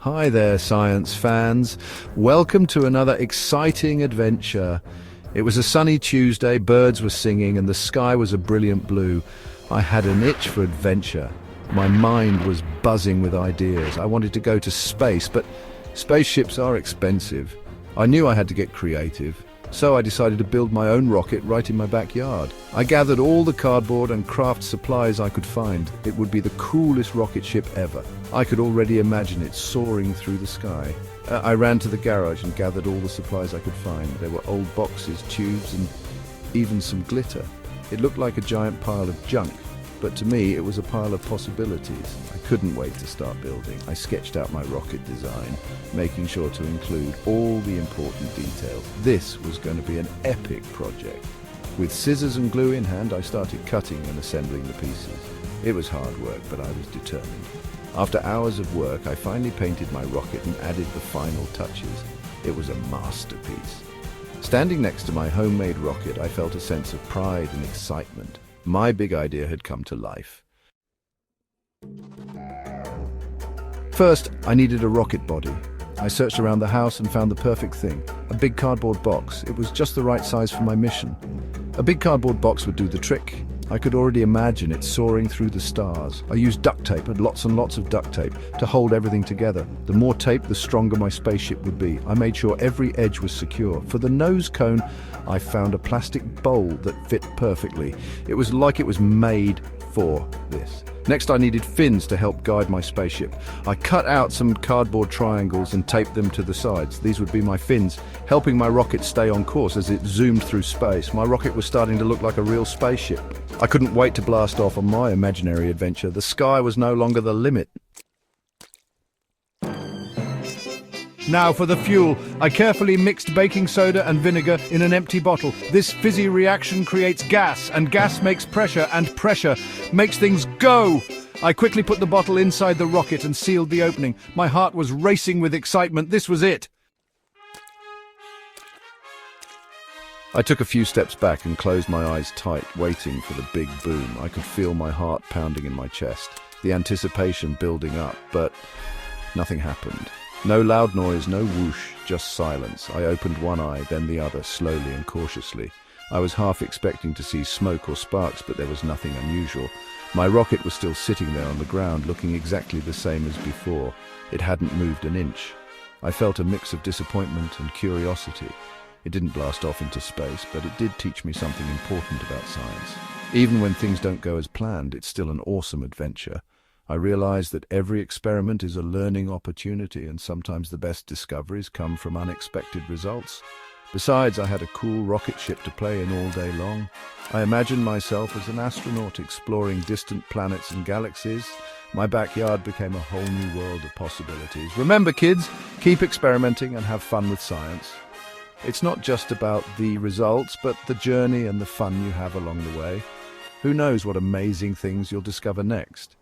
Hi there, science fans. Welcome to another exciting adventure. It was a sunny Tuesday, birds were singing, and the sky was a brilliant blue. I had an itch for adventure. My mind was buzzing with ideas. I wanted to go to space, but spaceships are expensive. I knew I had to get creative. So I decided to build my own rocket right in my backyard. I gathered all the cardboard and craft supplies I could find. It would be the coolest rocket ship ever. I could already imagine it soaring through the sky. I ran to the garage and gathered all the supplies I could find. There were old boxes, tubes, and even some glitter. It looked like a giant pile of junk, but to me it was a pile of possibilities. I couldn't wait to start building. I sketched out my rocket design, making sure to include all the important details. This was going to be an epic project. With scissors and glue in hand, I started cutting and assembling the pieces. It was hard work, but I was determined. After hours of work, I finally painted my rocket and added the final touches. It was a masterpiece. Standing next to my homemade rocket, I felt a sense of pride and excitement. My big idea had come to life. First, I needed a rocket body. I searched around the house and found the perfect thing, a big cardboard box. It was just the right size for my mission. A big cardboard box would do the trick. I could already imagine it soaring through the stars. I used duct tape and lots of duct tape to hold everything together. The more tape, the stronger my spaceship would be. I made sure every edge was secure. For the nose cone, I found a plastic bowl that fit perfectly. It was like it was made for this. Next, I needed fins to help guide my spaceship. I cut out some cardboard triangles and taped them to the sides. These would be my fins, helping my rocket stay on course as it zoomed through space. My rocket was starting to look like a real spaceship. I couldn't wait to blast off on my imaginary adventure. The sky was no longer the limit. Now for the fuel. I carefully mixed baking soda and vinegar in an empty bottle. This fizzy reaction creates gas, and gas makes pressure, and pressure makes things go. I quickly put the bottle inside the rocket and sealed the opening. My heart was racing with excitement. This was it. I took a few steps back and closed my eyes tight, waiting for the big boom. I could feel my heart pounding in my chest, the anticipation building up, but nothing happened. No loud noise, no whoosh, just silence. I opened one eye, then the other, slowly and cautiously. I was half expecting to see smoke or sparks, but there was nothing unusual. My rocket was still sitting there on the ground, looking exactly the same as before. It hadn't moved an inch. I felt a mix of disappointment and curiosity. It didn't blast off into space, but it did teach me something important about science. Even when things don't go as planned, it's still an awesome adventure. I realized that every experiment is a learning opportunity, and sometimes the best discoveries come from unexpected results. Besides, I had a cool rocket ship to play in all day long. I imagined myself as an astronaut exploring distant planets and galaxies. My backyard became a whole new world of possibilities. Remember, kids, keep experimenting and have fun with science. It's not just about the results, but the journey and the fun you have along the way. Who knows what amazing things you'll discover next?